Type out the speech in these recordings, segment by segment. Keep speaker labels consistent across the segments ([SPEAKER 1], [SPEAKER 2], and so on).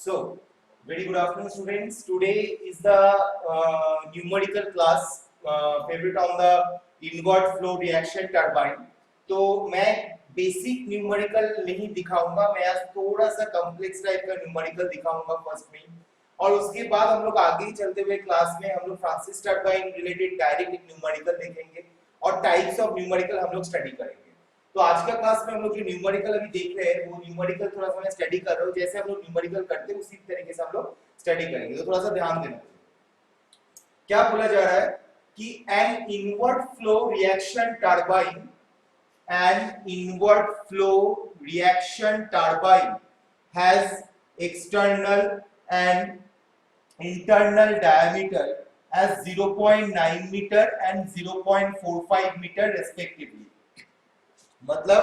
[SPEAKER 1] So, very good afternoon, students. Today is the numerical class favorite on the inward flow reaction turbine. तो मैं basic numerical नहीं दिखाऊंगा, मैं आज थोड़ा सा कॉम्प्लेक्स टाइप का न्यूमेरिकल दिखाऊंगा फर्स्ट में, और उसके बाद हम लोग आगे चलते हुए क्लास में हम लोग फ्रांसिस टर्बाइन रिलेटेड डायरेक्ट एक न्यूमेरिकल देखेंगे और टाइप्स ऑफ न्यूमेरिकल हम लोग स्टडी करेंगे। तो आज का क्लास में हम लोग जो न्यूमेरिकल अभी देख रहे हैं वो न्यूमेरिकल थोड़ा सा मैं स्टडी कर रहा हूँ, जैसे हम लोग न्यूमेरिकल करते हैं उसी तरीके से हम लोग स्टडी करेंगे, तो थोड़ा सा ध्यान देना। क्या बोला जा रहा है कि an inward flow reaction turbine, an inward flow reaction turbine has external and internal diameter as 0.9 meter and 0.45 meter respectively. मतलब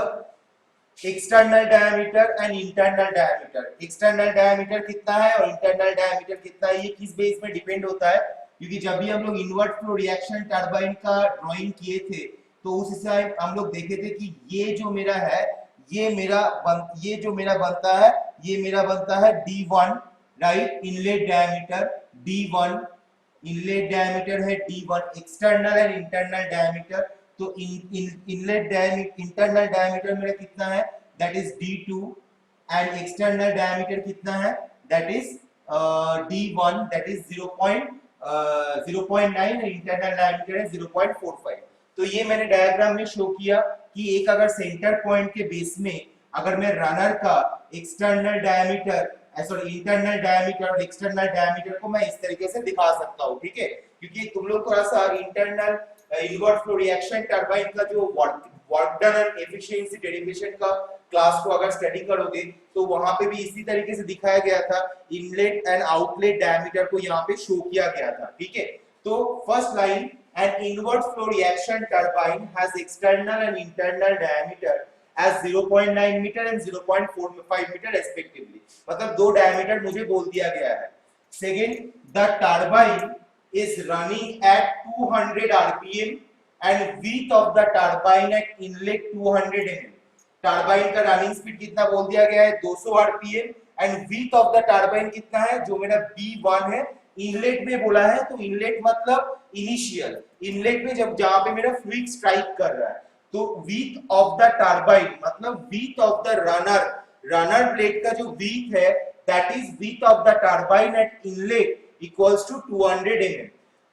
[SPEAKER 1] external diameter and internal diameter, external diameter कितना है और इंटरनल डायमीटर कितना है, ये किस बेस में डिपेंड होता है, क्योंकि जब भी हम लोग इनवर्ट फ्लो रिएक्शन टर्बाइन का ड्राइंग किए थे तो उस हिसाब से हम लोग देखे थे कि ये जो मेरा है ये जो मेरा बनता है ये मेरा बनता है D1, right, inlet diameter D1, inlet diameter है D1, external and internal diameter, तो इनलेट डायमीटर इंटरनल डायमीटर मेरा कितना है, that is D2, and external diameter कितना है, that is D1, that is 0.9, and internal diameter है 0.45। तो ये मैंने डायग्राम में शो किया कि एक अगर सेंटर पॉइंट के बेस में अगर मैं रनर का external diameter sorry internal diameter और एक्सटर्नल डायमीटर को मैं इस तरीके से दिखा सकता हूं, ठीक है, क्योंकि तुम लोग थोड़ा सा internal invert flow reaction turbine का जो work done and efficiency derivation का क्लास को अगर स्टडी करोगे तो वहां पे भी इसी तरीके से दिखाया गया था, इनलेट एंड आउटलेट डायमीटर को यहाँ पे शो किया गया था, ठीक है। तो first line, an inward flow reaction turbine has external and internal diameter as 0.9 meter and 0.45 meter respectively, मतलब दो डायमीटर मुझे बोल दिया गया है। Second, the turbine is running at 200 rpm and width of the turbine at inlet 200 mm, turbine का running speed कितना बोल दिया गया है 200 rpm, and width of the turbine कितना है जो मेरा B1 है, इनलेट में बोला है तो इनलेट मतलब इनिशियल, इनलेट में जब जहां पे मेरा फ्लूइड स्ट्राइक कर रहा है, तो विथ ऑफ द टरबाइन मतलब width of the runner blade का जो विथ है that is width of the turbine at inlet equals to 200 mm।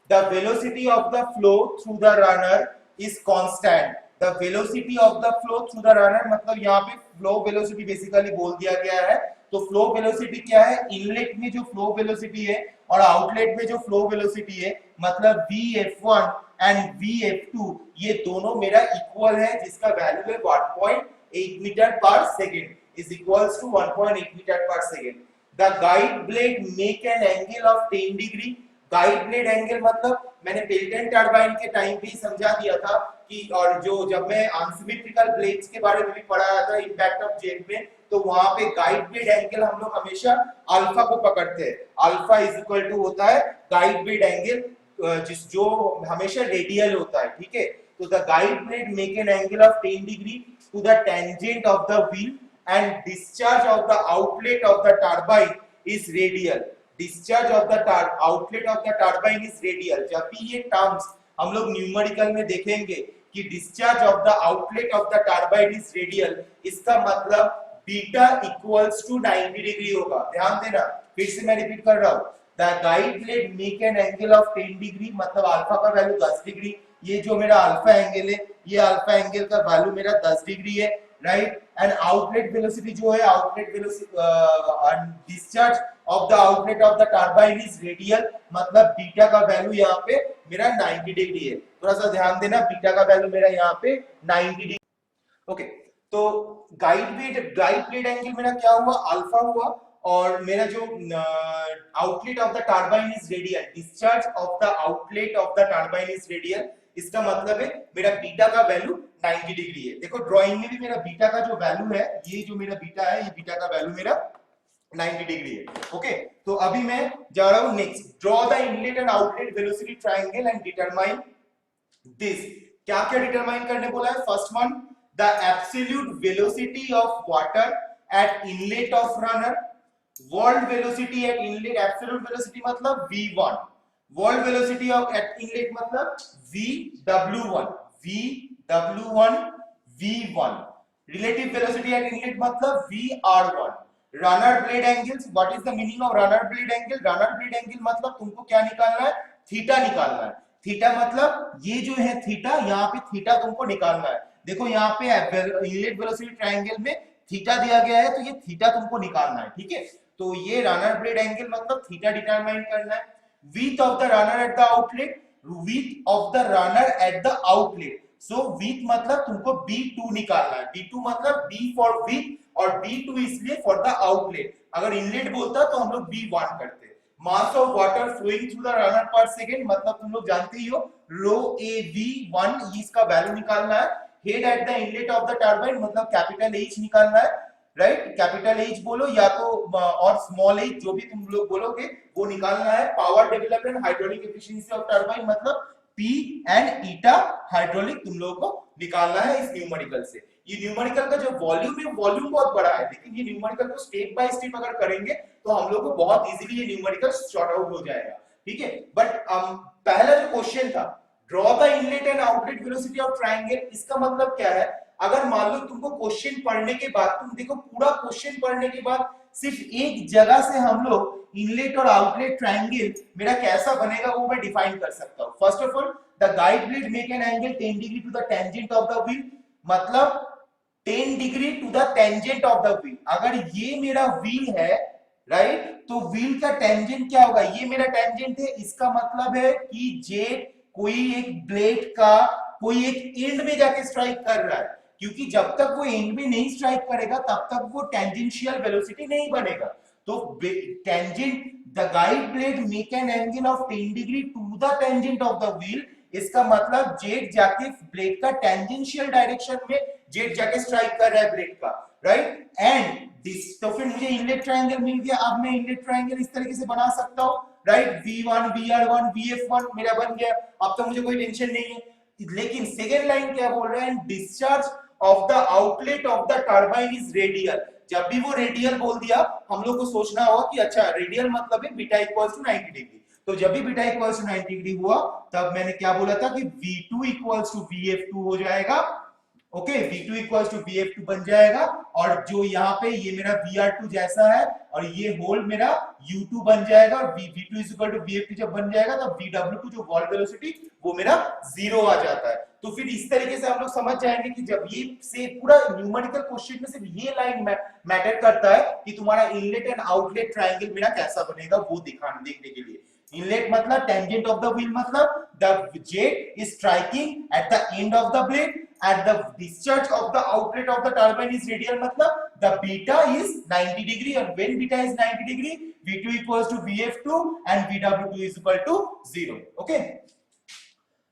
[SPEAKER 1] The velocity of the flow through the runner is constant, the velocity of the flow through the runner मतलब यहाँ पे flow velocity basically बोल दिया गया है, तो flow velocity क्या है, इनलेट में जो फ्लो वेलोसिटी है और आउटलेट में जो फ्लो वेलोसिटी है मतलब Vf1 एंड Vf2 ये दोनों मेरा इक्वल है, जिसका वैल्यू है 1.8 metre per second is equals to 1.8 metre per second. The guide blade make an angle of 10 degree, guide blade angle मतलब मैंने पेल्टन टरबाइन के टाइम पे ही समझा दिया था कि, और जो जब मैं अनसिमेट्रिकल ब्लेड्स के बारे में भी पढ़ाया था इम्पैक्ट ऑफ जेट में, तो वहां पे गाइड ब्लेड एंगल हम लोग हमेशा अल्फा को पकड़ते हैं, अल्फा इज इक्वल टू होता है गाइड ब्लेड एंगल जो हमेशा रेडियल होता है, ठीक है। तो the guide blade make an angle of 10 degree to the tangent of the wheel and discharge of the outlet of the turbine is radial, discharge of the outlet of the turbine is radial. जब भी ये terms हम लोग numerical में देखेंगे कि discharge of the outlet of the turbine is radial, इसका मतलब बीटा इक्वल्स टू 90 डिग्री होगा। ध्यान देना, फिर से मैं रिपीट कर रहा हूं, the guide blade make an angle of 10 degree मतलब अल्फा का वैल्यू 10 डिग्री, ये जो मेरा अल्फा एंगल है ये अल्फा एंगल का वैल्यू मेरा 10 डिग्री है, राइट, एंड आउटलेट वेलोसिटी जो है outlet velocity discharge of the outlet of the turbine is radial मतलब बीटा का वैल्यू यहाँ पे मेरा 90 डिग्री है। थोड़ा सा ध्यान देना, बीटा का वैल्यू मेरा यहाँ पे 90 डिग्री, ओके। तो गाइड ब्लेड एंगल मेरा क्या हुआ, अल्फा हुआ, और मेरा जो outlet of the turbine is radial, discharge of the outlet of the turbine is radial, इसका मतलब है मेरा बीटा का वैल्यू 90 डिग्री है। देखो ड्राइंग में भी मेरा बीटा का जो वैल्यू है, ये जो मेरा बीटा है, ये बीटा का वैल्यू मेरा 90 डिग्री है, ओके। तो अभी मैं जा रहा हूं next, draw the inlet and outlet velocity triangle and determine this. क्या क्या डिटरमाइन करने बोला है, first one, the absolute velocity of water at inlet of runner, world velocity at inlet, absolute velocity मतलब v1, world velocity of eight inlet मतलब vw1, vw1 v1, relative velocity at inlet मतलब vr1, runner blade angles, what is the meaning of runner blade angle, runner blade angle मतलब तुमको क्या निकालना है, theta निकालना है, थीटा मतलब ये जो है थीटा, यहाँ पे थीटा तुमको निकालना है, देखो यहाँ पे इनलेट वेलोसिटी ट्रायंगल में थीटा दिया गया है, तो ये थीटा तुमको निकालना है, ठीक है, तो ये रनर ब्लेड एंगल मतलब थीटा डिटरमाइन करना है, width of the runner at the outlet, width of the runner at the outlet, so width मतलब तुमको b2 निकालना है, b2 मतलब b for width और b2 इसलिए for the outlet, अगर इनलेट बोलता तो हम लोग b1 करते, mass of water flowing through the runner per second मतलब तुम लोग जानते ही हो रो a v1, इसका वैल्यू निकालना है, head at the inlet of the turbine मतलब कैपिटल H निकालना है, राइट, कैपिटल H बोलो या तो और स्मॉल h जो भी तुम लोग बोलोगे वो निकालना है, power development hydraulic efficiency of turbine मतलब P एंड ईटा हाइड्रोलिक तुम लोगों को निकालना है इस न्यूमेरिकल से, ये न्यूमेरिकल का जो वॉल्यूम है वॉल्यूम बहुत बड़ा है, लेकिन ये न्यूमेरिकल को स्टेप बाय स्टेप अगर करेंगे तो हम लोग को बहुत इजीली ये न्यूमेरिकल सॉर्ट आउट हो जाएगा, ठीक है, बट पहला जो क्वेश्चन था draw the inlet and outlet velocity of triangle, इसका मतलब क्या है, अगर मान लो तुमको क्वेश्चन पढ़ने के बाद, तुम देखो पूरा क्वेश्चन पढ़ने के बाद सिर्फ एक जगह से हम लोग इनलेट और आउटलेट ट्रायंगल मेरा कैसा बनेगा वो मैं डिफाइन कर सकता हूं, first of all the guide blade make an angle 10 degree to the tangent of the wheel, मतलब 10 degree to the tangent of the wheel, अगर ये मेरा व्हील है, राइट, तो व्हील का टेंजेंट क्या होगा, ये मेरा टेंजेंट है, इसका मतलब है कि जेट कोई एक ब्लेड का कोई एक एंड में जाके स्ट्राइक कर रहा है, क्योंकि जब तक वो एंड में नहीं स्ट्राइक करेगा तब तक वो टेंजेंशियल वेलोसिटी नहीं बनेगा, तो tangent the guide blade make an angle of 10 degree to the tangent of the wheel, इसका मतलब जेट जाके ब्लेड का टेंजेंशियल डायरेक्शन में जेट जाके स्ट्राइक कर रहा है ब्लेड का, राइट, एंड दिस, तो फिर मुझे इनलेट ट्रायंगल मिल गया, अब मैं इनलेट ट्रायंगल इस तरीके से बना सकता हूं, राइट, v1 vr1 vf1 मेरा बन गया, अब तो मुझे कोई टेंशन नहीं है, लेकिन सेकेंड लाइन क्या बोल रहा है, discharge of the outlet of the turbine is radial, जब भी वो रेडियल बोल दिया हम लोग को सोचना होगा कि अच्छा रेडियल मतलब है बीटा इक्वल्स टू 90 डिग्री, तो जब भी बीटा इक्वल्स टू 90 डिग्री हुआ तब मैंने क्या बोला था कि v2 इक्वल्स टू vf2 हो जाएगा, okay, v2 equals to vf2 बन जाएगा, और जो यहाँ पे ये मेरा vr2 जैसा है और ये होल मेरा u2 बन जाएगा, और v2 is equal to vf2 जब बन जाएगा तब vw2 जो वॉल वेलोसिटी वो मेरा 0 आ जाता है, तो फिर इस तरीके से हम लोग समझ जाएंगे कि जब ये से पूरा न्यूमेरिकल क्वेश्चन में सिर्फ ये लाइन मैटर करता है कि तुम्हारा इनलेट एंड आउटलेट ट्रायंगल मेरा कैसा बनेगा वो देखने के लिए, इनलेट मतलब टेंजेंट ऑफ द व्हील मतलब the jet is striking at the end of the blade, at the discharge of the outlet of the turbine is radial matlab the beta is 90 degree, and when beta is 90 degree v2 equals to vf2 and vw2 is equal to 0, okay,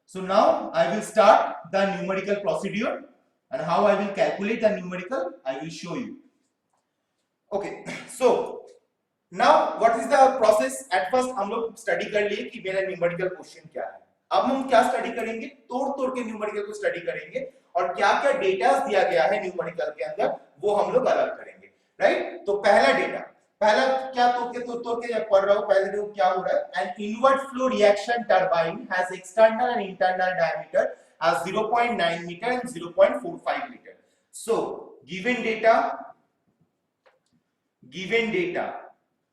[SPEAKER 1] so now I will start the numerical procedure and how I will calculate the numerical I will show you, okay, so now what is the process, at first हम लोग study कर लिए कि मेरा numerical question क्या है, अब हम क्या स्टडी करेंगे, तोड़ तोड़ के न्यूमेरिकल को स्टडी करेंगे और क्या क्या डेटा दिया गया है न्यूमेरिकल के अंदर वो हम लोग अलग करेंगे, राइट, तो पहला डेटा, पहला क्या तोड़ के पढ़ रहा हूं, पहले देखो क्या हो रहा है, an inward flow reaction turbine has external and internal diameter as 0.9 meter and 0.45 meter, so given data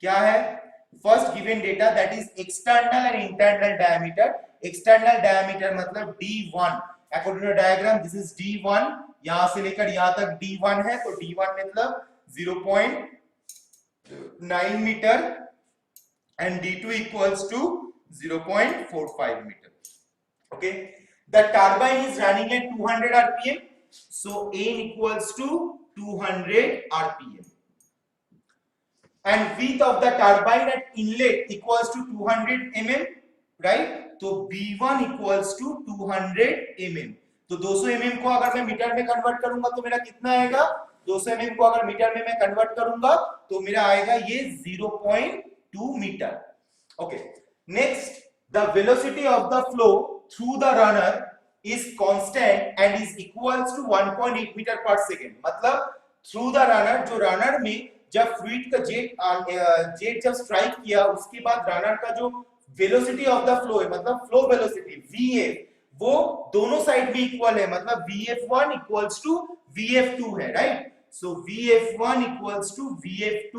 [SPEAKER 1] क्या है, first given data that is external and internal diameter, external diameter मतलब d1, according to the diagram this is d1, यहां से लेकर यहां तक d1 है, तो d1 मतलब 0.9 metre and d2 equals to 0.45 meter, okay, the turbine is running at 200 rpm, so n equals to 200 rpm, and width of the turbine at inlet equals to 200 mm, right, तो b1 equals to 200 mm, तो 200 mm को अगर मैं metre में convert करूंगा तो मेरा कितना आएगा, 200 mm को अगर मीटर में मैं कन्वर्ट करूंगा तो मेरा आएगा ये 0.2 metre, okay, next the velocity of the flow through the runner is constant and is equals to 1.8 metre per second, मतलब थ्रू द रनर, जो रनर में जब फ्लूइड का जेट जब स्ट्राइक किया उसके बाद रनर का जो वेलोसिटी ऑफ द फ्लो है, मतलब फ्लो वेलोसिटी vf, वो दोनों साइड में इक्वल है, मतलब vf1 इक्वल्स टू vf2 है, right. So vf1 equals to vf2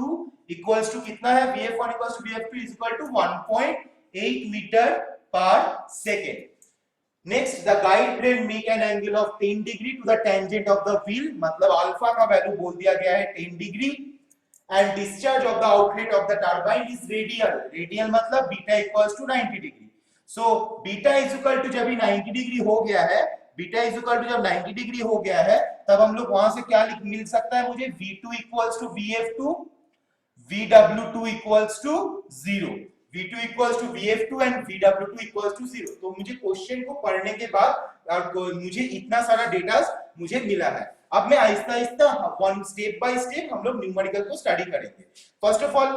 [SPEAKER 1] equals to कितना है, vf1 equals to vf2 is equal to 1.8 metre per second. Next, the guide brain make an angle of 10 degree to the tangent of the wheel, मतलब alpha का value बोल दिया गया है 10 degree, and discharge of the outlet of the turbine is radial, radial मतलब beta equals to 90 degree. So beta is equal to जब 90 degree हो गया है, बीटा इज इक्वल टू जब 90 डिग्री हो गया है, तब हम लोग वहां से क्या लिख मिल सकता है मुझे, v2 equals to vf2, vw2 equals to 0, v2 equals to vf2 and vw2 equals to 0। तो मुझे क्वेश्चन को पढ़ने के बाद मुझे इतना सारा डेटा मुझे मिला है। अब मैं Aahista Aahista one step by step हम लोग न्यूमेरिकल को स्टडी करेंगे। फर्स्ट ऑफ ऑल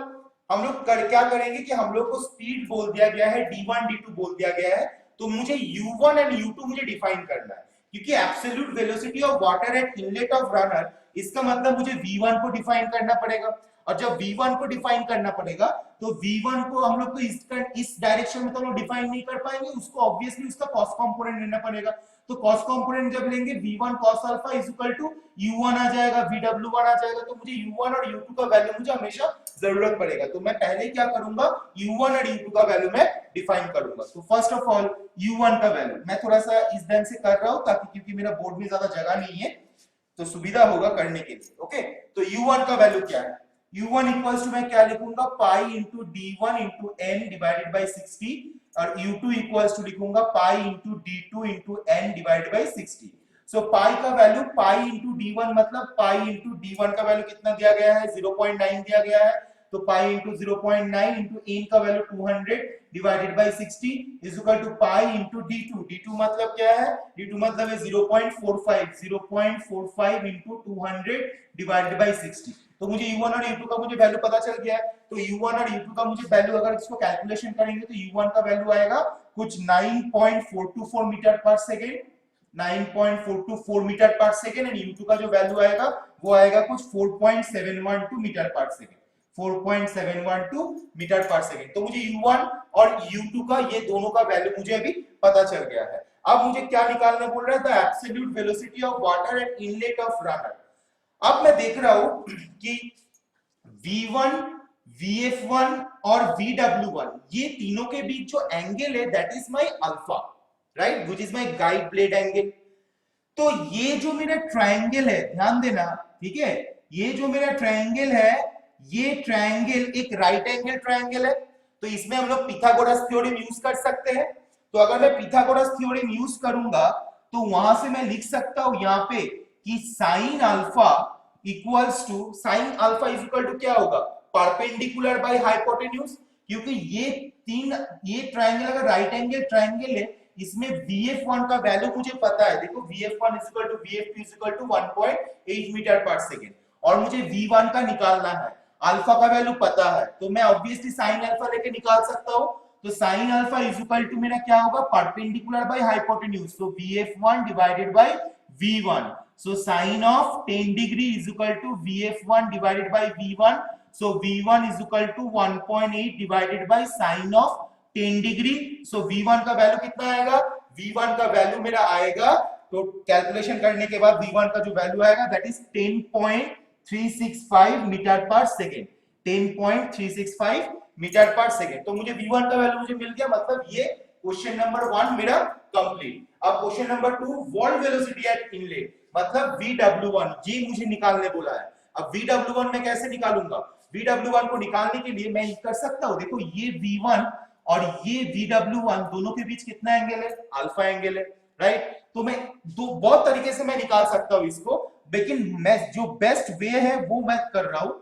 [SPEAKER 1] हम लोग क्या करेंगे कि हम लोग को स्पीड बोल दिया गया है, d1 d2 बोल दिया गया है, तो मुझे u1 एंड u2 मुझे डिफाइन करना है, क्योंकि absolute velocity of water at inlet of runner, इसका मतलब मुझे v1 को डिफाइन करना पड़ेगा, और जब v1 को डिफाइन करना पड़ेगा तो v1 को हम लोग को इस डायरेक्शन में तो लोग डिफाइन नहीं कर पाएंगे, उसको ऑब्वियसली उसका कॉस कंपोनेंट लेना पड़ेगा। तो कॉस कंपोनेंट जब लेंगे v1 cos alpha is equal to u1 आ जाएगा, vw1 आ जाएगा, तो मुझे u1 और u2 का वैल्यू मुझे हमेशा जरूरत पड़ेगा। तो मैं पहले क्या करूंगा, u1 और u2 का वैल्यू मैं डिफाइन करूंगा। तो फर्स्ट ऑफ ऑल u1 का वैल्यू मैं थोड़ा सा इस ढंग से कर रहा हूं ताकि, क्योंकि मेरा बोर्ड में ज्यादा जगह नहीं है तो सुविधा होगा करने के लिए। ओके, तो u1 का वैल्यू क्या है, u1 इक्वल्स टू मैं क्या लिखूंगा, pi into d1 into n divided by 60, और u2 इक्वल्स टू लिखूंगा पाई into d2 into n divided by 60। सो पाई का वैल्यू, पाई इंटू d1 मतलब पाई इंटू d1 का वैल्यू कितना दिया गया है, 0.9 दिया गया है, तो पाई इंटू 0.9 इंटू n का value 200 divided by 60 is equal to pi into d2, d2 मतलब क्या है, d2 मतलब है 0.45, 0.45 इंटू 200 डिवाइडेड बाई 60। तो मुझे u1 और u2 का मुझे वैल्यू पता चल गया है। तो u1 और u2 का मुझे वैल्यू, अगर इसको कैलकुलेशन करेंगे तो u1 का वैल्यू आएगा कुछ 9.424 metre per second, 9.424 metre per second, and u2 का जो वैल्यू आएगा वो आएगा कुछ 4.712 metre per second, 4.712 metre per second. तो मुझे u1 और u2 का ये दोनों का वैल्यू मुझे अभी पता चल गया है। अब मुझे क्या निकालना बोल रहा है, the absolute velocity of water at inlet of runner. अब मैं देख रहा हूं कि v1, vf1 और vw1 ये तीनों के बीच जो एंगल है that is my alpha, right, which is my guide blade angle. तो ये जो मेरा ट्रायंगल है, ध्यान देना, ठीक है, ये जो मेरा ट्रायंगल है, ये ट्रायंगल एक राइट एंगल ट्रायंगल है, तो इसमें हम लोग पिथागोरस थ्योरम यूज कर सकते हैं। तो अगर मैं पिथागोरस थ्योरम यूज करूंगा तो वहां से मैं लिख सकता हूं यहां पे कि sin alpha equals to, sin alpha is equal to क्या होगा, परपेंडिकुलर बाय हाइपोटेन्यूज, क्योंकि ये ट्रायंगल अगर राइट एंगल ट्रायंगल है, इसमें vf1 का वैल्यू मुझे पता है, देखो vf1 is equal to vf2 is equal to 1.8 metre per second, और मुझे v1 का निकालना है, अल्फा का वैल्यू पता है, तो मैं ऑब्वियसली sin अल्फा लेके निकाल सकता हूं। तो sin alpha is equal to मेरा क्या होगा, परपेंडिकुलर बाय हाइपोटेन्यूज, तो vf1 divided by v1, so sin of 10 degree is equal to vf1 divided by v1, so v1 is equal to 1.8 divided by sin of 10 degree, so v1 का value कितना आएगा, v1 का value मेरा आएगा, तो calculation करने के बाद v1 का जो वैल्यू आएगा that is 10.365 metre per second, 10.365 metre per second. तो मुझे v1 का वैल्यू मुझे मिल गया, मतलब ये क्वेश्चन नंबर 1 मेरा कंप्लीट। अब question number 2, wall velocity at inlet, मतलब vw1, ये मुझे निकालने बोला है। अब vw1 मैं कैसे निकालूंगा, vw1 को निकालने के लिए मैं कर सकता हूं, देखो ये v1 और ये vw1 दोनों के बीच कितना एंगल है, अल्फा एंगल है, राइट। तो मैं बहुत तरीके से मैं निकाल सकता हूं इसको, लेकिन मैं जो बेस्ट वे है वो मैं कर रहा हूं,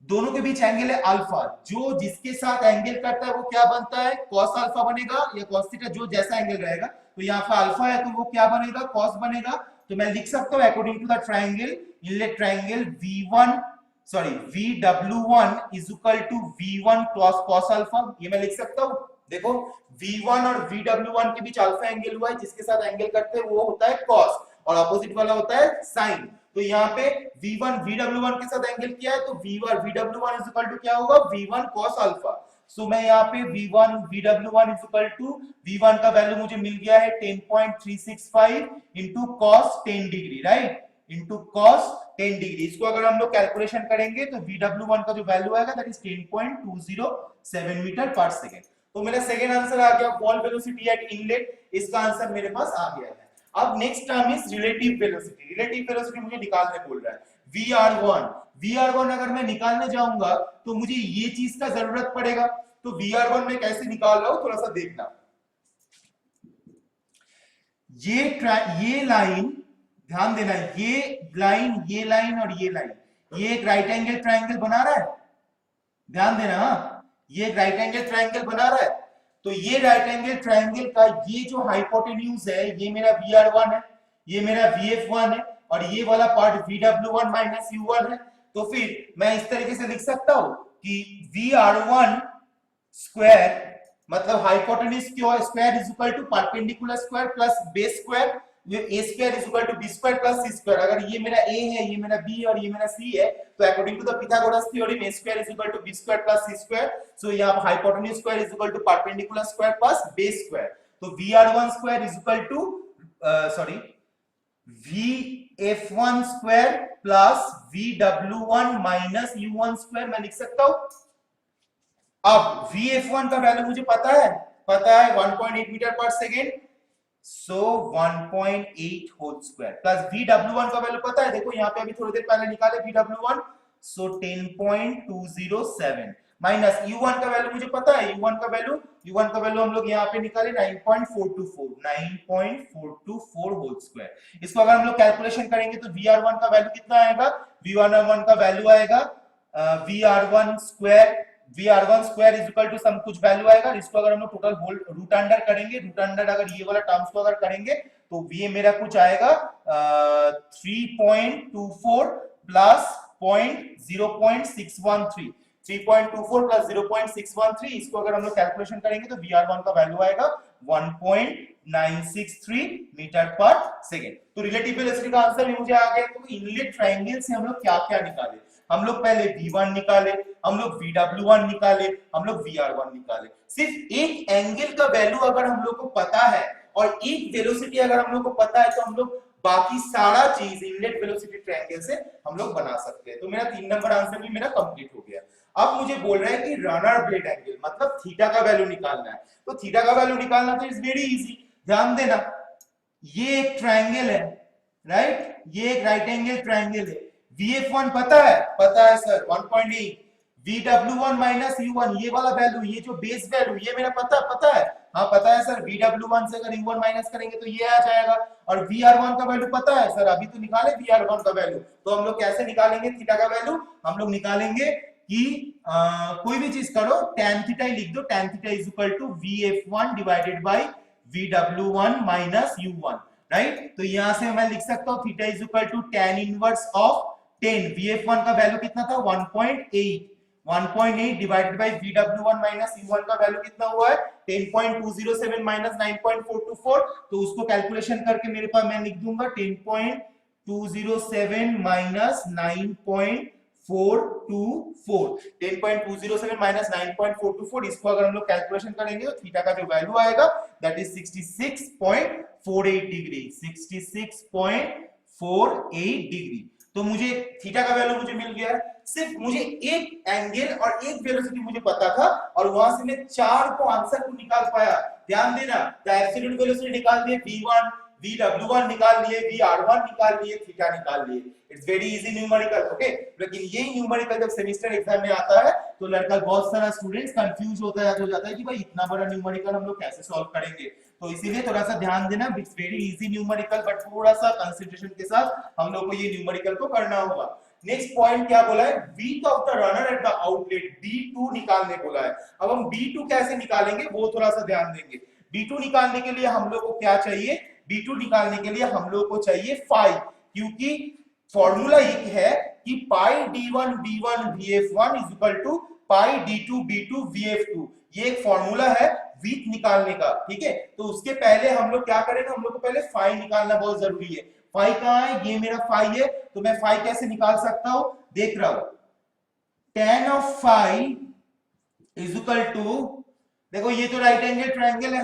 [SPEAKER 1] दोनों के बीच एंगल है अल्फा, जो जिसके साथ एंगल करता है वो क्या बनता है, cos अल्फा बनेगा या cos थीटा, जो जैसा एंगल रहेगा, तो यहाँ पे अल्फा है तो वो क्या बनेगा, cos बनेगा। तो मैं लिख सकता हूं according to the triangle, inlet triangle vw1 is equal to v1 cos alpha, ये मैं लिख सकता हूं। देखो v1 और vw1 के बीच अल्फा एंगल हुआ है, जिसके साथ एंगल करते हैं वो होता है cos और अपोजिट वाला होता है sin, तो यहाँ पे V1 VW1 के साथ एंगल किया है, तो V1 VW1 is equal to क्या होगा, V1 cos अल्फा। सो मैं यहाँ पे V1 VW1 is equal to V1 का वैल्यू मुझे मिल गया है 10.365 into cos 10 degree, right, into cos 10 degree. इसको अगर हम लोग कैलकुलेशन करेंगे तो VW1 का जो वैल्यू आएगा that is 10.207 metre per second. तो मेरा सेकेंड आंसर आ गया वॉल वेलोसिटी एट इनलेट, इसका आंसर मेरे पास आ गया है। अब next term is relative velocity. Relative velocity मुझे निकालने बोल रहा है, VR1। VR1 अगर मैं निकालने जाऊंगा तो मुझे ये चीज का जरूरत पड़ेगा, तो VR1 में कैसे निकाल रहा हूं थोड़ा सा देखना। ये लाइन, ध्यान देना, ये लाइन और ये लाइन, ये एक राइट एंगल ट्रायंगल बना रहा है, ध्यान देना, ये राइट एंगल ट्रायंगल बना रहा है। तो ये राइट एंगल ट्रायंगल का ये जो हाइपोटेन्यूज है, ये मेरा VR1 है, ये मेरा VF1 है, और ये वाला पार्ट VW1 माइनस U1 है। तो फिर मैं इस तरीके से लिख सकता हूं कि VR1 स्क्वायर मतलब hypotenuse square is equal to perpendicular square plus base square, ये a square is equal to b square plus c square. अगर ये मेरा a है, ये मेरा b और ये मेरा c है, तो according to the Pythagoras theorem a square is equal to b square plus c square. So यहाँ hypotenuse square is equal to perpendicular square plus base square. तो VR1 square is equal to VF1 square plus VW1 minus U1 square मैं लिख सकता हूं। अब VF1 का value मुझे पता है 1.8 मीटर पर सेकेंड, सो 1.8 होल स्क्वायर प्लस VW1 का वैल्यू पता है, देखो यहाँ पे अभी थोड़ी देर पहले निकाले VW1, सो 10.207 माइनस U1 का वैल्यू मुझे पता है, U1 का वैल्यू हम लोग यहाँ पे निकाले 9.424 होल स्क्वायर। इसको अगर हम लोग कैलकुलेशन करेंगे तो VR1 का वैल्यू कितना आएगा, VR1 का वैल्यू आएगा VR1 square is equal to some कुछ वैल्यू आएगा। इसको अगर हम लोग टोटल होल रूट अंडर करेंगे, रूट अंडर अगर ये वाला टर्म्स को अगर करेंगे तो ये मेरा कुछ आएगा 3.24 प्लस 0.613, 3.24 प्लस 0.613। इसको अगर हम लोग कैलकुलेशन करेंगे तो VR1 का वैल्यू आएगा 1.963 मीटर पर सेकेंड। तो रिलेटिव वेलोसिटी का आंसर भी मुझे आ गया। तो इनलेट ट्रायंगल से हम लोग क्या क्या निकाले, हम लोग पहले V1 निकाले, हम लोग VW1 निकाले, हम लोग VR1 निकाले। सिर्फ एक एंगल का वैल्यू अगर हम लोग को पता है और एक वेलोसिटी अगर हम लोग को पता है तो हम लोग बाकी सारा चीज इनलेट वेलोसिटी ट्रायंगल से हम लोग बना सकते हैं। तो मेरा 3 नंबर आंसर भी मेरा कंप्लीट हो गया। अब मुझे बोल रहा है कि रनर ब्लेड एंगल मतलब थीटा का वैल्यू निकालना है। तो थीटा का वैल्यू निकालना तो इज वेरी इजी, ध्यान देना, ये एक ट्रायंगल है, राइट, ये एक राइट एंगल ट्रायंगल है। VF1 पता है सर 1.8, VW1 माइनस U1 ये वाला वैल्यू, ये जो बेस वैल्यू ये मेरा पता है, हाँ पता है सर, VW1 से अगर U1 माइनस करेंगे तो ये आ जाएगा। और VR1 का वैल्यू पता है सर, अभी तो निकाले VR1 का वैल्यू। तो हम लोग कैसे निकालेंगे थीटा का वैल्यू, हम लोग निकालेंगे कि कोई भी चीज करो tan थीटा ही लिख दो, tan theta is equal to VF1 divided by VW1 minus U1, right. तो यहां से मैं लिख सकता हूं theta is equal to tan inverse of 10, VF1 का वैल्यू कितना था 1.8 divided by VW1 minus U1 का वैल्यू कितना हुआ है 10.207 माइनस 9.424। तो उसको कैलकुलेशन करके मेरे पास मैं लिख दूंगा 10.207 माइनस 9.424, 10.207 माइनस 9.424। इसको अगर हम लोग कैलकुलेशन करेंगे तो थीटा का जो वैल्यू आएगा दैट इज 66.48 डिग्री, 66.48 डिग्री। तो मुझे थीटा का वैल्यू मुझे मिल गया है। सिर्फ मुझे एक एंगल और एक वेलोसिटी मुझे पता था और वहां से मैं चार को आंसर को निकाल पाया। ध्यान देना, द एब्सोल्यूट वेलोसिटी निकाल दिए, V1 VW1 निकाल लिए, VR1 निकाल लिए, थीटा निकाल लिए। It's very easy numerical, okay. लेकिन ये न्यूमेरिकल जब सेमेस्टर एग्जाम में आता है तो लड़का बहुत सारा स्टूडेंट्स कंफ्यूज हो जाता है कि भाई इतना बड़ा न्यूमेरिकल हम लोग कैसे सॉल्व करेंगे। तो इसीलिए थोड़ा सा ध्यान देना, it's very easy numerical, but थोड़ा सा कंसंट्रेशन के साथ हम लोग को ये न्यूमेरिकल को करना होगा। नेक्स्ट पॉइंट क्या बोला है, width of the runner at the outlet B2 निकालने बोला है। अब हम B2 कैसे निकालेंगे वो थोड़ा सा ध्यान देंगे। B2 निकालने के लिए हम लोग को क्या चाहिए, B2 निकालने के लिए हम लोग को चाहिए फाई, क्योंकि फॉर्मूला एक है कि pi D1 B1 VF1 is equal to pi D2 B2 VF2। ये एक फॉर्मूला है विड्थ निकालने का, ठीक है। तो उसके पहले हम लोग क्या करेंगे, हम लोग को पहले फाई निकालना बहुत जरूरी है। फाई कहां है, ये मेरा फाई है, तो मैं फाई कैसे निकाल सकता हूं, देख रहा हूं, tan of phi is equal to, देखो ये तो राइट एंगल ट्रायंगल है,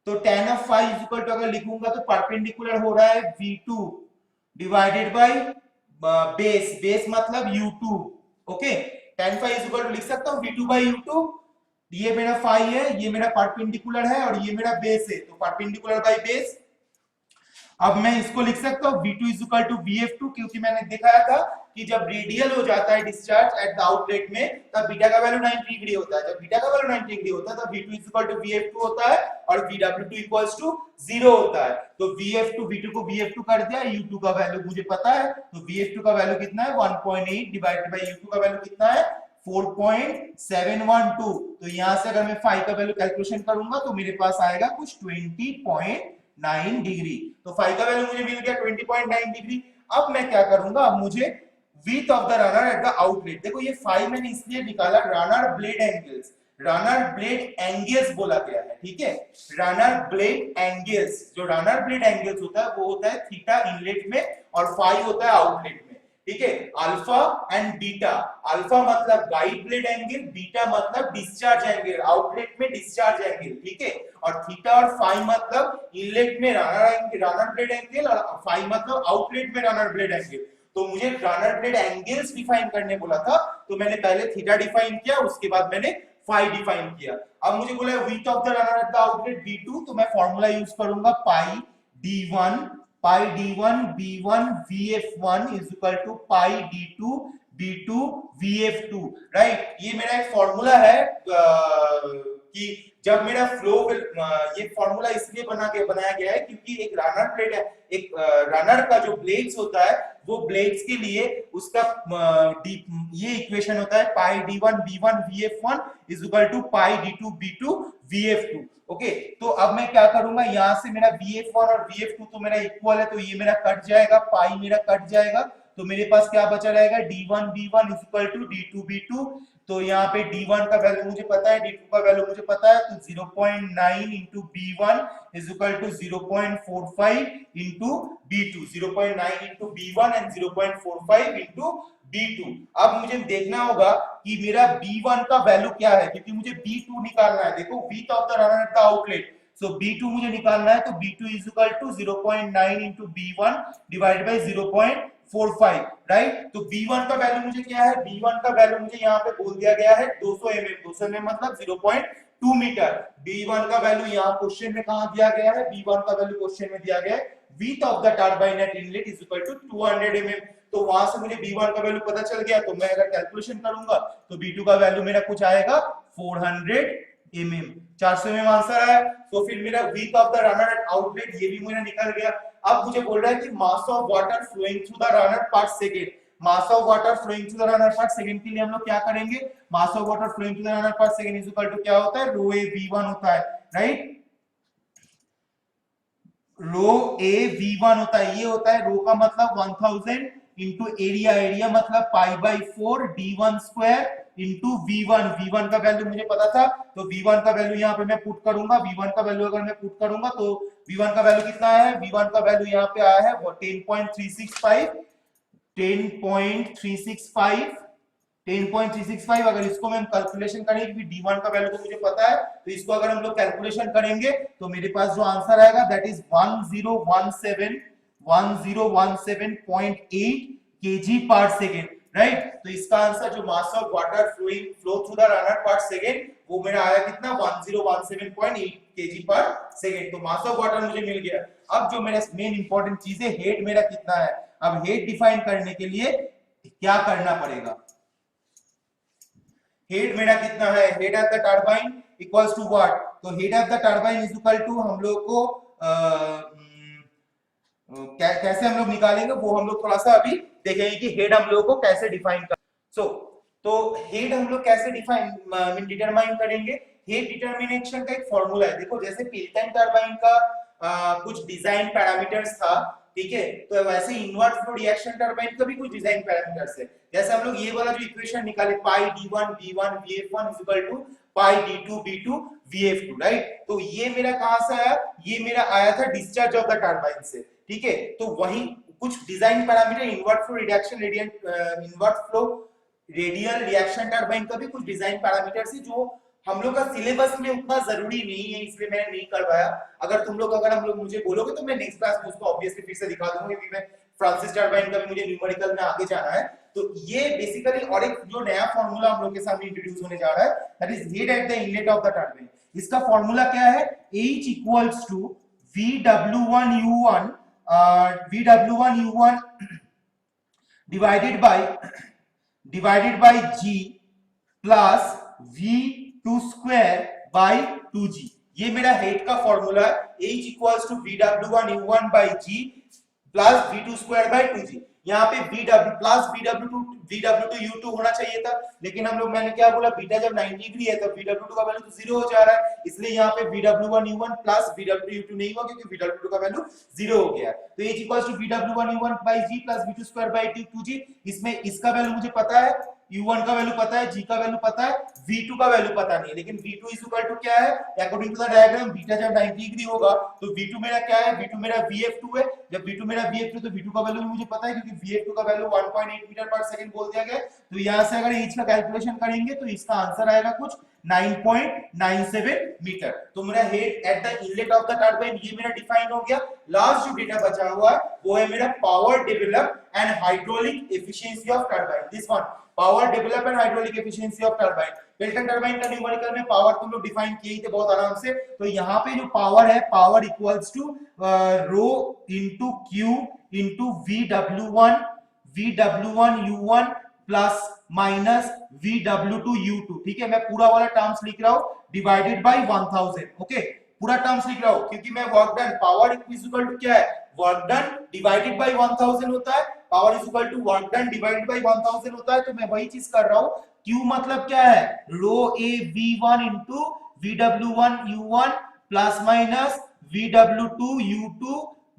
[SPEAKER 1] तो tan of phi is equal to अगर लिखूंगा तो परपेंडिकुलर हो रहा है v2 divided by base, base मतलब u2, okay, tan phi is equal to लिख सकता हूं v2 बाय u2, ये मेरा फाई है, ये मेरा परपेंडिकुलर है और ये मेरा बेस है, तो परपेंडिकुलर बाय बेस। अब मैं इसको लिख सकता हूं v2 is equal to vf2, क्योंकि मैंने दिखाया था कि जब रेडियल हो जाता है डिस्चार्ज एट द आउटलेट में तब बीटा का वैल्यू 90 डिग्री होता है, जब बीटा का वैल्यू 90 डिग्री होता है तब v2 is equal to vf2 होता है और vw2 इक्वल्स टू 0 होता है, तो vf2 v2 को vf2 कर दिया, u2 का वैल्यू मुझे पता है, तो vf2 का वैल्यू कितना है 1.8 डिवाइडेड बाय u2 का वैल्यू कितना है 4.712, तो यहां से अगर मैं फाई का वैल्यू कैलकुलेशन करूंगा तो मेरे पास आएगा कुछ 20.9 डिग्री, तो फाई का वैल्यू मुझे मिल गया 20.9 डिग्री। अब मैं क्या करूंगा, अब मुझे width of the runner at the outlet, देखो ये फाई मैंने इसलिए निकाला, runner blade angles, runner blade angles बोला गया है, ठीक है, रनर ब्लेड एंगल्स, जो रनर ब्लेड एंगल्स होता है वो होता है थीटा इनलेट में और फाई होता है आउटलेट में, ठीक है, अल्फा एंड बीटा, अल्फा मतलब गाइड ब्लेड एंगल, बीटा मतलब डिस्चार्ज एंगल, आउटलेट में डिस्चार्ज एंगल, ठीक है, और थीटा और फाई मतलब इनलेट में रनर ब्लेड एंगल और फाई मतलब आउटलेट में रनर ब्लेड एंगल, तो मुझे रनर ब्लेड एंगल्स डिफाइन करने बोला था, तो मैंने पहले थीटा डिफाइन किया, उसके बाद मैंने फाई डिफाइन किया। अब मुझे बोला width of the runner at the outlet v2, तो मैं फार्मूला यूज करूंगा पाई d1 b1 vf1 is equal to pi d2 b2 vf2, right, ये मेरा एक फॉर्मूला है कि जब मेरा फ्लो, ये फॉर्मूला इसलिए बनाया गया है क्योंकि एक रनर ब्लेड है, एक रनर का जो ब्लेड्स होता है वो ब्लेड्स के लिए उसका ये इक्वेशन होता है पाई d1 b1 vf1 is equal to pi d2 b2 vf2, okay, तो अब मैं क्या करूंगा, यहां से मेरा vf1 और vf2 तो मेरा इक्वल है, तो ये मेरा कट जाएगा, पाई मेरा कट जाएगा, तो मेरे पास क्या बचा रहेगा d1 b1 is equal to d2 b2, तो यहाँ पे d1 का वैल्यू मुझे पता है, d2 का वैल्यू मुझे पता है, तो 0.9 into b1 is equal to 0.45 into b2, 0.9 into b1 and 0.45 into b2। अब मुझे देखना होगा कि मेरा b1 का वैल्यू क्या है, क्योंकि मुझे b2 निकालना है, देखो width of the runner at the outlet, so b2 मुझे निकालना है, तो b2 is equal to 0.9 into b1 divided by 0.45, right, तो b1 का वैल्यू मुझे क्या है, b1 का वैल्यू मुझे यहाँ पे बोल दिया गया है 200 mm मतलब 0.2 मीटर, b1 का वैल्यू यहाँ क्वेश्चन में कहां दिया गया है, b1 का वैल्यू क्वेश्चन में दिया गया है width of the turbine at inlet is equal to 200 mm, तो वहां से मुझे b1 का वैल्यू पता चल गया, तो मैं अगर कैलकुलेशन करूंगा तो b2 का वैल्यू मेरा कुछ आएगा 400 mm, 400 mm आंसर है, तो फिर मेरा width of the runner at outlet ये भी मेरा निकल गया। अब मुझे बोल रहा है कि mass of water flowing through the runner per second, mass of water flowing through the runner per second के लिए हम लोग क्या करेंगे, mass of water flowing through the runner per second is equal to क्या होता है, rho a v1 होता है, राइट, रो ए v1 होता है, ये होता है रो का मतलब 1000 इंटू एरिया, एरिया मतलब pi by 4 d1 square into v1, v1 का वैल्यू मुझे पता था, तो v1 का वैल्यू यहाँ पे मैं पुट करूंगा, v1 का वैल्यू अगर मैं पुट करूंगा तो v1 का वैल्यू कितना है, v1 का वैल्यू यहाँ पे आया है 10.365, अगर इसको मैं कैलकुलेशन करेंगे क्योंकि d1 का वैल्यू तो मुझे पता है, तो इसको अगर हम लोग कैलकुलेशन करेंगे तो मेरे पास जो आंसर आएगा दैट इज 1017.8 kg पर सेकेंड, राइट, तो इसका आंसर जो मास of water flow through the runner पर सेकेंड वो मेरा आया कितना 1017.8 kg पर सेकेंड, तो मास ऑफ वाटर मुझे मिल गया। अब जो मेरा मेन इंपॉर्टेंट चीज है हेड मेरा कितना है, अब हेड डिफाइन करने के लिए क्या करना पड़ेगा, हेड मेरा कितना है, head of the turbine equals to what, तो head of the turbine is equal to हम लोग को कैसे हम लोग निकालेंगे वो हम लोग थोड़ा सा अभी देखेंगे कि हेड हम लोग को कैसे डिफाइन कर, तो हेड हम लोग कैसे डिटरमाइन करेंगे, हेड डिटरमिनेशन का एक फॉर्मूला है, देखो जैसे पेल्टन टरबाइन का कुछ डिजाइन पैरामीटर्स था, ठीक है, तो वैसे इनवर्ट फ्लो रिएक्शन टरबाइन का भी कुछ डिजाइन पैरामीटर्स है, जैसे हम लोग ये वाला जो इक्वेशन निकाले पाई d1 b1 vf1 is equal to pi d2 b2 vf2, right, तो ये मेरा कहां से आया, ये मेरा आया था डिस्चार्ज ऑफ द टरबाइन से, ठीक है। तो वही कुछ design parameter invert flow reduction radial reaction turbine का भी कुछ डिजाइन पैरामीटर्स है जो हम लोग का सिलेबस में उतना जरूरी नहीं है, इसलिए मैंने नहीं करवाया। अगर हम लोग मुझे बोलोगे तो मैं नेक्स्ट क्लास में उसको ऑब्वियसली फिर से दिखा दूंगा, क्योंकि मैं फ्रांसिस टरबाइन का भी मुझे न्यूमेरिकल में आगे जाना है। तो ये बेसिकली और एक जो नया फार्मूला हम लोग के सामने इंट्रोड्यूस होने जा रहा है, that is head at the inlet of the turbine. इसका फार्मूला क्या है? H equals to VW1U1 divided by G plus V2 square by 2G। ये मेरा हेड का फॉर्मूला है। H equals to VW1U1 by G plus V2 square by 2G। यहाँ पे VW plus VW2U2 होना चाहिए था, लेकिन हम लोग मैंने क्या बोला, बीटा जब 90 डिग्री है तो VW2 का वैल्यू तो 0 हो जा रहा है, इसलिए यहाँ पे VW1U1 प्लस VW2U2 नहीं हुआ क्योंकि VW2 का वैल्यू 0 हो गया। तो H equals to VW1U1 by G plus V2 square by 2G। इसमें इसका वैल्यू मुझे पता है, U1 का वैल्यू पता है, G का वैल्यू पता है, V2 का वैल्यू पता नहीं है, लेकिन V2 इज इक्वल टू क्या है according to the diagram, beta जब 90 डिग्री होगा तो V2 मेरा क्या है, V2 मेरा VF2 है। जब V2 मेरा VF2 तो V2 का वैल्यू मुझे पता है क्योंकि VF2 का वैल्यू 1.8 मीटर पर सेकंड बोल दिया गया। तो यहां से अगर H का कैलकुलेशन करेंगे तो इसका आंसर आएगा कुछ 9.97 मीटर। तो मेरा head at the inlet of the turbine ये मेरा डिफाइन हो गया। लास्ट जो डेटा बचा हुआ है वो है मेरा power develop and hydraulic efficiency of turbine. This one, power develop and hydraulic efficiency of turbine. Pelton turbine का न्यूमेरिकल में पावर तुम लोग डिफाइन किए ही थे बहुत आराम से। तो यहाँ पे जो पावर है, power equals to rho into Q into VW1U1 plus minus VW2U2। ठीक है, मैं पूरा वाला टर्म्स लिख रहा हूं डिवाइडेड बाय 1000। ओके, पूरा टर्म्स लिख रहा हूं क्योंकि मैं work done, power is equal to क्या है, वर्क डन डिवाइडेड बाय 1000 होता है। Power is equal to work done divided by 1000 होता है। तो मैं वही चीज कर रहा हूं। Q मतलब क्या है, रो A V1 into VW1U1 plus minus VW2U2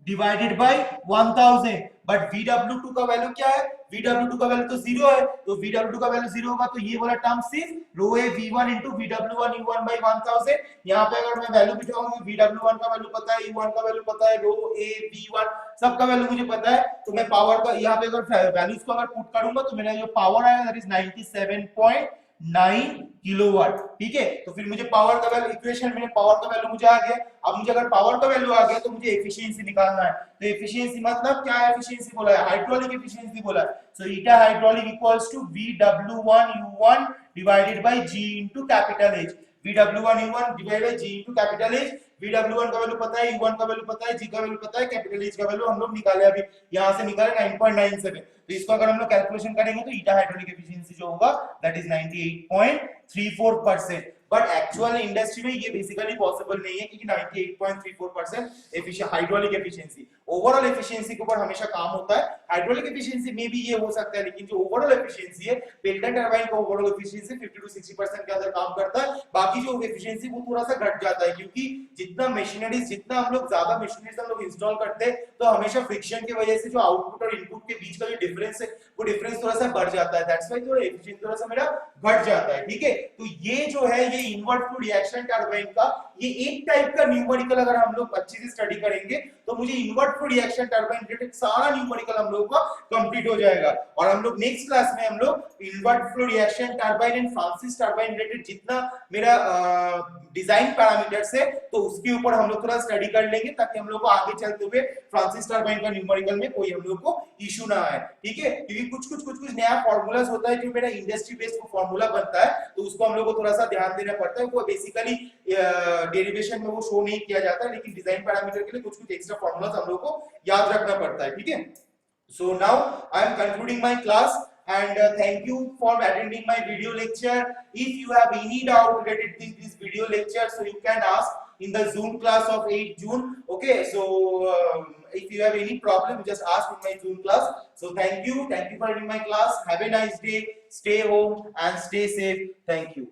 [SPEAKER 1] divided by 1000। But VW2 का वैल्यू क्या है, VW2 का वैल्यू तो 0 है, तो VW2 का वैल्यू 0 होगा तो ये वाला टर्म सिर्फ रो A V1 into VW1U1 bye 1000। यहाँ पे अगर मैं वैल्यू बिठाऊंगा, VW1 का वैल्यू पता है, U1 का वैल्यू पता है, रो A V1 सबका वैल्यू मुझे पता है। तो मैं पावर का यहाँ पे अगर वैल्यूज को अगर पुट करूंगा तो मेरा जो पावर आएगा दैट इज 97.9 किलोवाट। ठीक है, तो फिर मुझे पावर का वैल्यू, इक्वेशन में पावर का वैल्यू मुझे आ गया। अब मुझे अगर पावर का वैल्यू आ गया तो मुझे एफिशिएंसी निकालना है। तो एफिशिएंसी मतलब क्या है, एफिशिएंसी बोला है, हाइड्रोलिक एफिशिएंसी बोला है। So eta hydraulic equals to VW1U1 divided by G into capital H। VW1U1 divided by G into capital H। VW1 का वैल्यू पता है, U1 का वैल्यू पता है, G का वैल्यू पता है, कैपिटल H का वैल्यू हम लोग निकाले अभी, यहां से निकाले 9.97। तो इसको अगर हम लोग कैलकुलेशन करेंगे तो ईटा हाइड्रोलिक एफिशिएंसी जो होगा that is 98.34%। But actual industry में ये बेसिकली पॉसिबल नहीं है क्योंकि 98.34% efficient hydraulic efficiency, overall efficiency के ऊपर हमेशा काम होता है। हाइड्रोलिक एफिशिएंसी में भी ये हो सकता है, लेकिन जो ओवरऑल एफिशिएंसी है, पेल्टन टरबाइन का ओवरऑल एफिशिएंसी 50 to 60% के अंदर काम करता है। बाकी जो एफिशिएंसी वो थोड़ा सा घट जाता है क्योंकि जितना मशीनरीज, जितना हम लोग ज्यादा मशीनरीज हम लोग इंस्टॉल करते हैं तो हमेशा फ्रिक्शन की वजह से जो आउटपुट और इनपुट के बीच का जो डिफरेंस है वो डिफरेंस थोड़ा सा बढ़ जाता है। दैट्स व्हाई थोड़ा एफिशिएंसी थोड़ा सा मेरा घट जाता है। ठीक है, तो ये जो है ये इनवर्ट फ्लो रिएक्शन टरबाइन का ये एक टाइप का न्यूमेरिकल अगर हम लोग अच्छे से स्टडी करेंगे तो मुझे invert flow reaction turbine related सारा न्यूमेरिकल हम लोग का कंप्लीट हो जाएगा। और हम लोग नेक्स्ट क्लास में हम लोग invert flow reaction turbine and Francis turbine related जितना मेरा डिजाइन पैरामीटर्स है तो उसके ऊपर हम लोग थोड़ा स्टडी कर लेंगे ताकि हम लोग को आगे चलते हुए फ्रांसिस टरबाइन का न्यूमेरिकल में कोई हम लोग को इशू ना आए। ठीक है, क्योंकि कुछ नया फार्मूलाज होता है जो मेरा इंडस्ट्री बेस्ड फार्मूला बनता है तो उसको हम लोग को थोड़ा सा ध्यान देना पड़ता है। वो बेसिकली डेरिवेशन में वो शो नहीं किया जाता है, लेकिन डिजाइन पैरामीटर के लिए कुछ एक्स्ट्रा फार्मूलाज हम लोग को याद रखना पड़ता है। ठीक है, so now I am concluding my class and thank you for attending my video lecture. If you have any doubt related to this video lecture, so you can ask in the Zoom class of 8 June. Okay, so if you have any problem, just ask in my Zoom class. So thank you for attending my class. Have a nice day. Stay home and stay safe. Thank you.